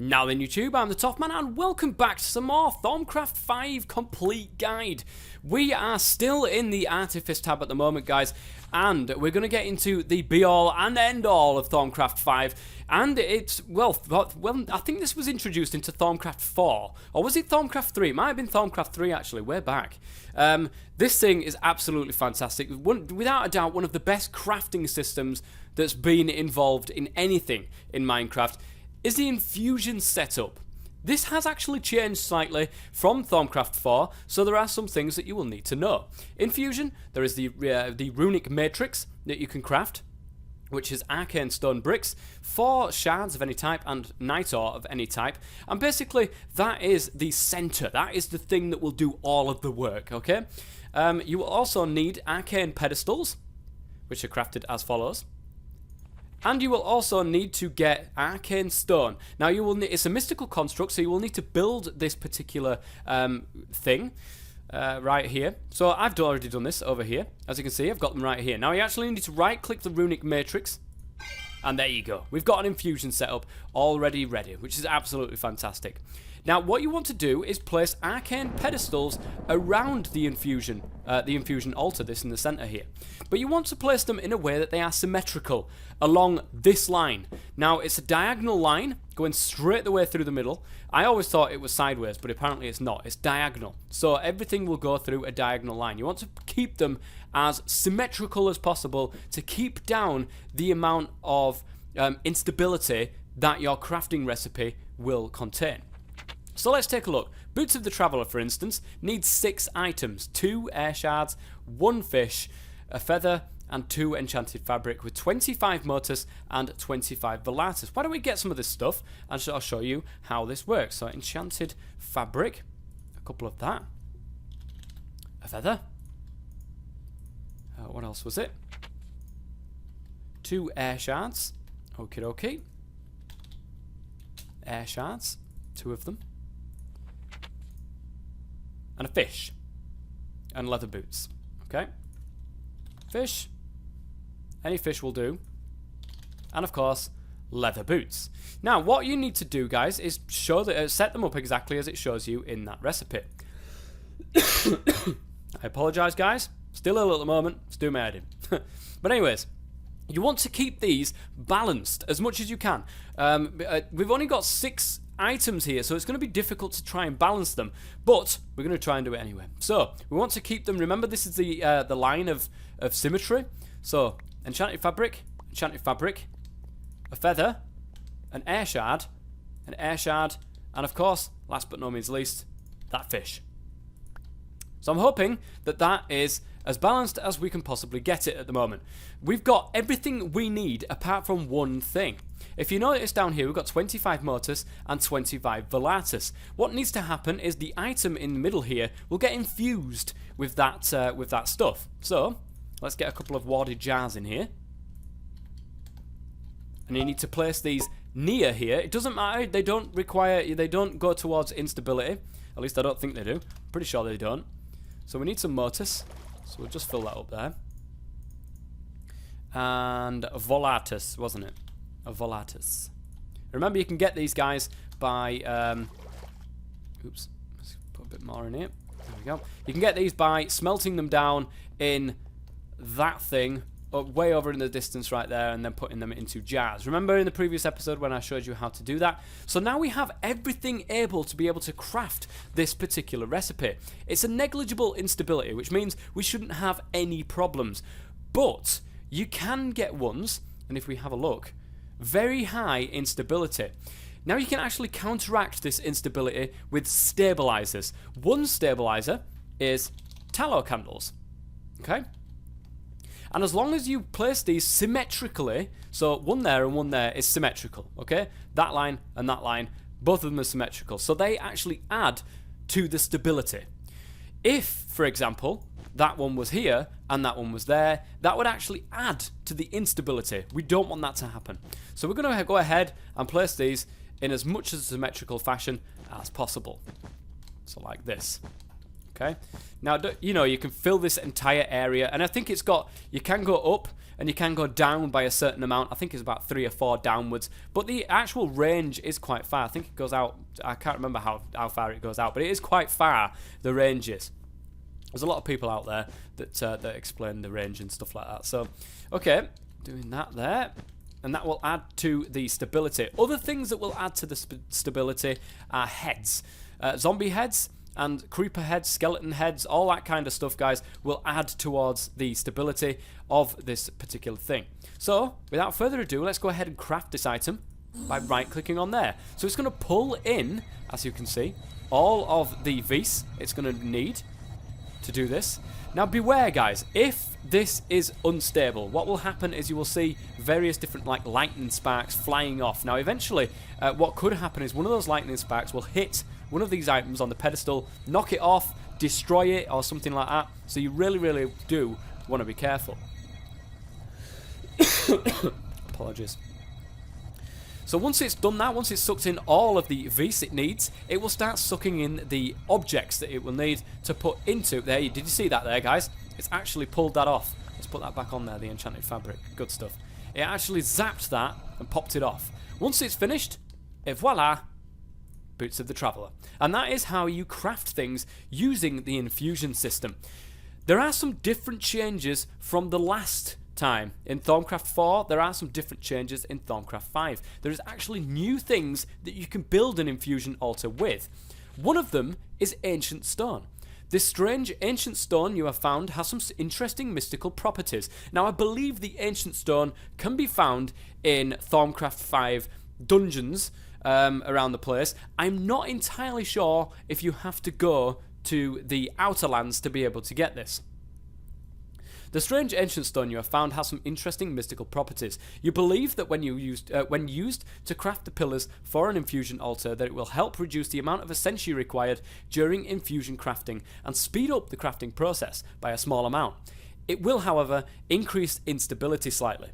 Now then YouTube, I'm the Toff Man and welcome back to some more Thaumcraft 5 Complete Guide. We are still in the Artifice Tab at the moment, guys, and we're going to get into the be-all and end-all of Thaumcraft 5, and it's, well, I think this was introduced into Thaumcraft 4, or was it Thaumcraft 3? It might have been Thaumcraft 3, actually, way back. This thing is absolutely fantastic, without a doubt one of the best crafting systems that's been involved in anything in Minecraft. Is the Infusion setup. This has actually changed slightly from Thaumcraft 4, so there are some things that you will need to know. In Fusion, there is the runic matrix that you can craft, which is arcane stone bricks, 4 shards of any type and night ore of any type, and basically that is the center, that is the thing that will do all of the work, okay? You will also need arcane pedestals, which are crafted as follows. And you will also need to get arcane stone. Now you will need, it's a mystical construct, so you will need to build this particular thing right here. So I've already done this over here. As you can see, I've got them right here. Now you actually need to right click the runic matrix, and there you go. We've got an infusion setup already ready, which is absolutely fantastic. Now what you want to do is place arcane pedestals around the infusion altar, this in the center here. But you want to place them in a way that they are symmetrical along this line. Now it's a diagonal line going straight the way through the middle. I always thought it was sideways, but apparently it's not. It's diagonal. So everything will go through a diagonal line. You want to keep them as symmetrical as possible to keep down the amount of instability that your crafting recipe will contain. So let's take a look. Boots of the Traveller, for instance, needs 6 items, 2 air shards, 1 fish, a feather, and 2 enchanted fabric with 25 mortis and 25 volatus. Why don't we get some of this stuff and I'll show you how this works. So enchanted fabric, a couple of that, a feather, what else was it? 2 air shards, okie dokie, air shards, 2 of them, and a fish, and leather boots, okay? Fish, any fish will do, and of course, leather boots. Now, what you need to do, guys, is show that set them up exactly as it shows you in that recipe. I apologise, guys. Still ill at the moment. It's doing my head in. But anyways, you want to keep these balanced as much as you can. We've only got 6 items here, so it's going to be difficult to try and balance them, but we're going to try and do it anyway. So we want to keep them, remember this is the line of symmetry, so enchanted fabric, a feather, an air shard, and of course, last but no means least, that fish. So I'm hoping that that is as balanced as we can possibly get it at the moment. We've got everything we need apart from one thing. If you notice down here, we've got 25 mortis and 25 volatus. What needs to happen is the item in the middle here will get infused with that stuff. So let's get a couple of warded jars in here, and you need to place these near here. It doesn't matter. They don't go towards instability. At least I don't think they do. Pretty sure they don't. So we need some mortis. So we'll just fill that up there. And a volatus, wasn't it? A volatus. Remember, you can get these guys by oops, let's put a bit more in here. There we go. You can get these by smelting them down in that thing way over in the distance right there, and then putting them into jars. Remember in the previous episode when I showed you how to do that? So now we have everything able to be able to craft this particular recipe. It's a negligible instability, which means we shouldn't have any problems. But you can get ones, and if we have a look, very high instability. Now you can actually counteract this instability with stabilizers. One stabilizer is tallow candles, okay? And as long as you place these symmetrically, so one there and one there is symmetrical, okay? That line and that line, both of them are symmetrical. So they actually add to the stability. If, for example, that one was here and that one was there, that would actually add to the instability. We don't want that to happen. So we're going to go ahead and place these in as much as a symmetrical fashion as possible. So like this. Okay. Now, you know, you can fill this entire area, and I think it's got, you can go up and you can go down by a certain amount. I think it's about 3 or 4 downwards, but the actual range is quite far. I think it goes out, I can't remember how far it goes out, but it is quite far, the range is. There's a lot of people out there that explain the range and stuff like that. So, okay, doing that there. And that will add to the stability. Other things that will add to the stability are heads. Zombie heads and creeper heads, skeleton heads, all that kind of stuff, guys, will add towards the stability of this particular thing. So, without further ado, let's go ahead and craft this item by right-clicking on there. So it's going to pull in, as you can see, all of the vis it's going to need to do this. Now beware, guys, if this is unstable, what will happen is you will see various different like lightning sparks flying off. Now eventually what could happen is one of those lightning sparks will hit one of these items on the pedestal, knock it off, destroy it or something like that. So you really do want to be careful. Apologies. So once it's done that, once it's sucked in all of the vis it needs, it will start sucking in the objects that it will need to put into. There, did you see that there, guys? It's actually pulled that off. Let's put that back on there, the enchanted fabric. Good stuff. It actually zapped that and popped it off. Once it's finished, et voila, Boots of the Traveller. And that is how you craft things using the infusion system. There are some different changes from the last time. In Thaumcraft 4, there are some different changes in Thaumcraft 5. There is actually new things that you can build an infusion altar with. One of them is ancient stone. This strange ancient stone you have found has some interesting mystical properties. Now, I believe the ancient stone can be found in Thaumcraft 5 dungeons around the place. I'm not entirely sure if you have to go to the Outer Lands to be able to get this. The strange ancient stone you have found has some interesting mystical properties. You believe that when used to craft the pillars for an infusion altar, that it will help reduce the amount of essential required during infusion crafting and speed up the crafting process by a small amount. It will, however, increase instability slightly.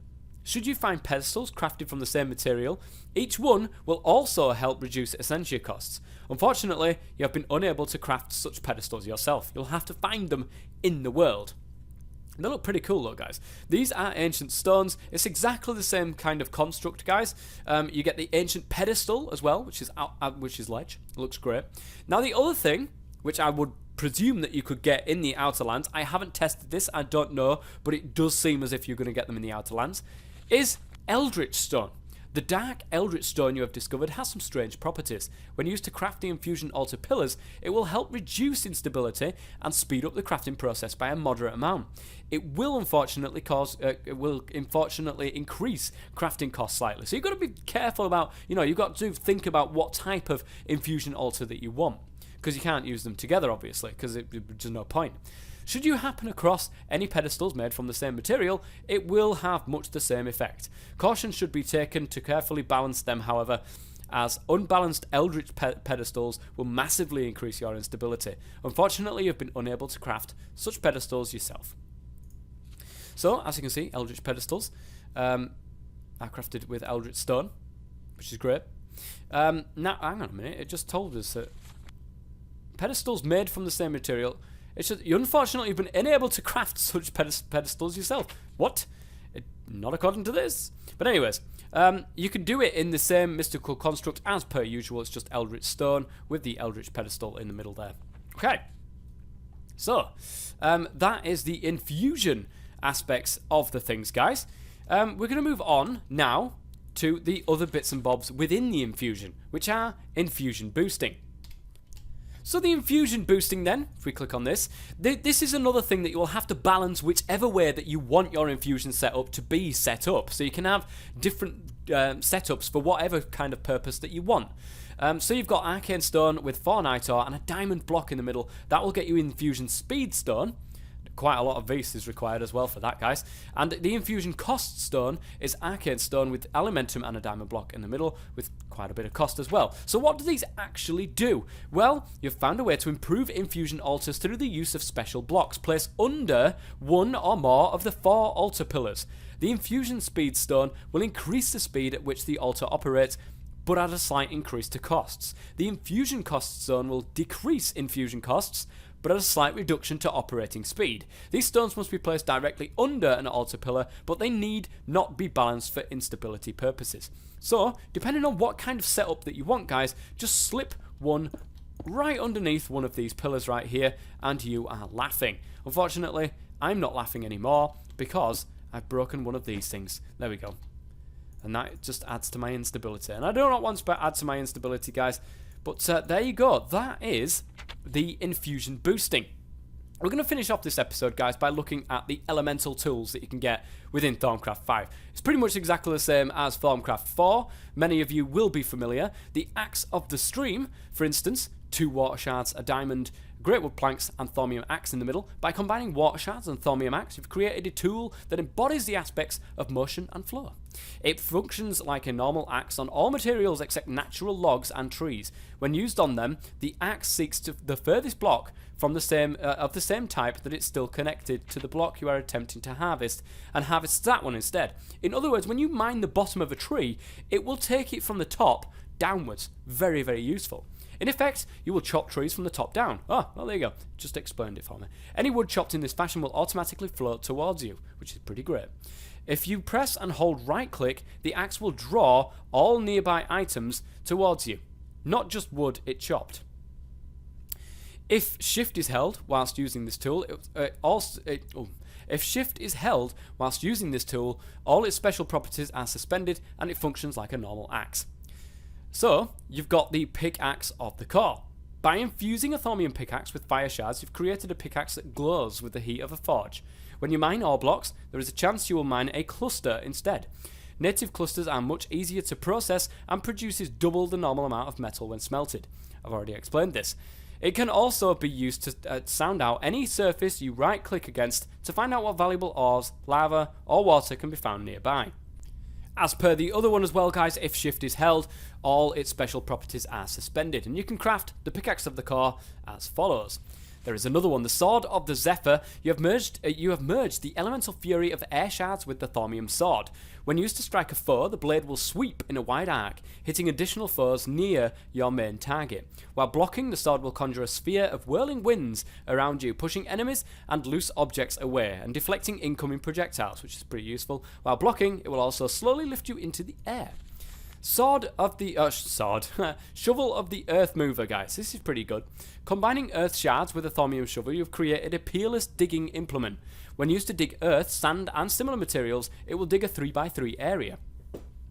Should you find pedestals crafted from the same material, each one will also help reduce essential costs. Unfortunately, you have been unable to craft such pedestals yourself. You'll have to find them in the world. They look pretty cool though, guys. These are ancient stones. It's exactly the same kind of construct, guys. You get the ancient pedestal as well, which is ledge. It looks great. Now the other thing, which I would presume that you could get in the Outer Lands, I haven't tested this, I don't know, but it does seem as if you're going to get them in the Outer Lands, is Eldritch Stone. The dark Eldritch Stone you have discovered has some strange properties. When used to craft the infusion altar pillars, it will help reduce instability and speed up the crafting process by a moderate amount. It will unfortunately increase crafting costs slightly. So you've got to be careful about, you've got to think about what type of infusion altar that you want, because you can't use them together, obviously, because there's no point. Should you happen across any pedestals made from the same material, it will have much the same effect. Caution should be taken to carefully balance them, however, as unbalanced Eldritch pedestals will massively increase your instability. Unfortunately, you've been unable to craft such pedestals yourself. So, as you can see, Eldritch pedestals are crafted with Eldritch Stone, which is great. Now, hang on a minute, it just told us that pedestals made from the same material. It's just, unfortunately, you've been unable to craft such pedestals yourself. What? Not according to this. But anyways, you can do it in the same mystical construct as per usual. It's just Eldritch Stone with the Eldritch pedestal in the middle there. Okay. So, that is the infusion aspects of the things, guys. We're going to move on now to the other bits and bobs within the infusion, which are Infusion Boosting. So the Infusion Boosting then, if we click on this, this is another thing that you will have to balance whichever way that you want your infusion setup to be set up. So you can have different setups for whatever kind of purpose that you want. So you've got Arcane Stone with 4 Night Ore and a diamond block in the middle. That will get you Infusion Speed Stone. Quite a lot of vis is required as well for that, guys. And the Infusion Cost Stone is Arcane Stone with Elementum and a diamond block in the middle with quite a bit of cost as well. So what do these actually do? Well, you've found a way to improve infusion altars through the use of special blocks placed under one or more of the 4 altar pillars. The Infusion Speed Stone will increase the speed at which the altar operates, but at a slight increase to costs. The Infusion Cost Stone will decrease infusion costs, but at a slight reduction to operating speed. These stones must be placed directly under an altar pillar, but they need not be balanced for instability purposes. So, depending on what kind of setup that you want, guys, just slip one right underneath one of these pillars right here, and you are laughing. Unfortunately, I'm not laughing anymore because I've broken one of these things. There we go. And that just adds to my instability. And I do not want to add to my instability, guys. But there you go. That is the Infusion Boosting. We're going to finish off this episode, guys, by looking at the elemental tools that you can get within Thaumcraft 5. It's pretty much exactly the same as Thaumcraft 4. Many of you will be familiar. The Axe of the Stream, for instance, 2 water shards, a diamond, great wood planks, and thaumium axe in the middle. By combining water shards and thaumium axe, you've created a tool that embodies the aspects of motion and flow. It functions like a normal axe on all materials except natural logs and trees. When used on them, the axe seeks to the furthest block from the same of the same type that it's still connected to the block you are attempting to harvest, and harvests that one instead. In other words, when you mine the bottom of a tree, it will take it from the top downwards. Very, very useful. In effect, you will chop trees from the top down. Oh, well, there you go. Just explained it for me. Any wood chopped in this fashion will automatically float towards you, which is pretty great. If you press and hold right click, the axe will draw all nearby items towards you, not just wood it chopped. If shift is held whilst using this tool, if shift is held whilst using this tool, all its special properties are suspended and it functions like a normal axe. So, you've got the pickaxe of the core. By infusing a thaumium pickaxe with fire shards, you've created a pickaxe that glows with the heat of a forge. When you mine ore blocks, there is a chance you will mine a cluster instead. Native clusters are much easier to process and produces double the normal amount of metal when smelted. I've already explained this. It can also be used to sound out any surface you right click against to find out what valuable ores, lava or water can be found nearby. As per the other one as well, guys, if shift is held, all its special properties are suspended, and you can craft the pickaxe of the core as follows. There is another one, the Sword of the Zephyr. You have merged the elemental fury of air shards with the thaumium sword. When used to strike a foe, the blade will sweep in a wide arc, hitting additional foes near your main target. While blocking, the sword will conjure a sphere of whirling winds around you, pushing enemies and loose objects away, and deflecting incoming projectiles, which is pretty useful. While blocking, it will also slowly lift you into the air. Shovel of the Earth Mover, guys. This is pretty good. Combining earth shards with a thaumium shovel, you've created a peerless digging implement. When used to dig earth, sand, and similar materials, it will dig a 3x3 area.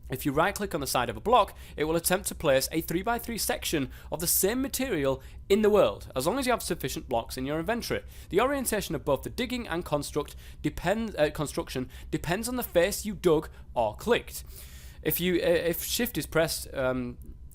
If you right-click on the side of a block, it will attempt to place a 3x3 section of the same material in the world, as long as you have sufficient blocks in your inventory. The orientation of both the digging and construction depends on the face you dug or clicked. If shift is pressed,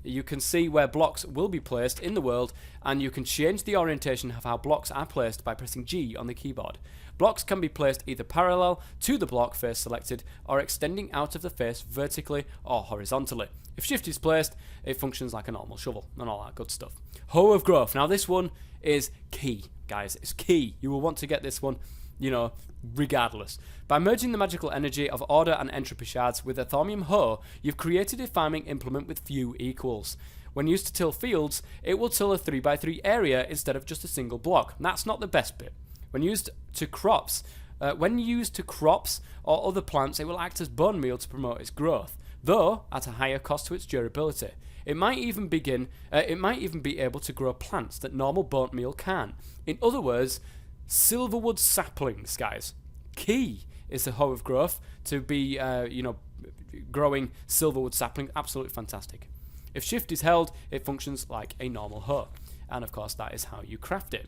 you can see where blocks will be placed in the world, and you can change the orientation of how blocks are placed by pressing G on the keyboard. Blocks can be placed either parallel to the block face selected or extending out of the face vertically or horizontally. If shift is placed, it functions like a normal shovel and all that good stuff. Hoe of Growth. Now this one is key, guys. It's key. You will want to get this one, regardless. By merging the magical energy of order and entropy shards with a thaumium hoe, you've created a farming implement with few equals. When used to till fields, it will till a 3x3 area instead of just a single block. And that's not the best bit. When used to crops or other plants, it will act as bone meal to promote its growth, though at a higher cost to its durability. It might even be able to grow plants that normal bone meal can. In other words, silverwood saplings, guys. Key is the Hoe of Growth to be, growing silverwood saplings. Absolutely fantastic. If shift is held, it functions like a normal hoe. And of course, that is how you craft it.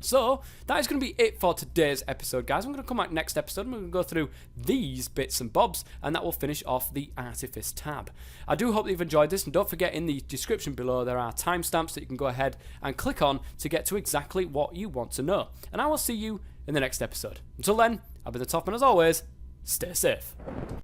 So, that is going to be it for today's episode, guys. I'm going to come back next episode and we're going to go through these bits and bobs, and that will finish off the Artifice tab. I do hope that you've enjoyed this, and don't forget in the description below there are timestamps that you can go ahead and click on to get to exactly what you want to know. And I will see you in the next episode. Until then, I've been the TOFF, and as always, stay safe.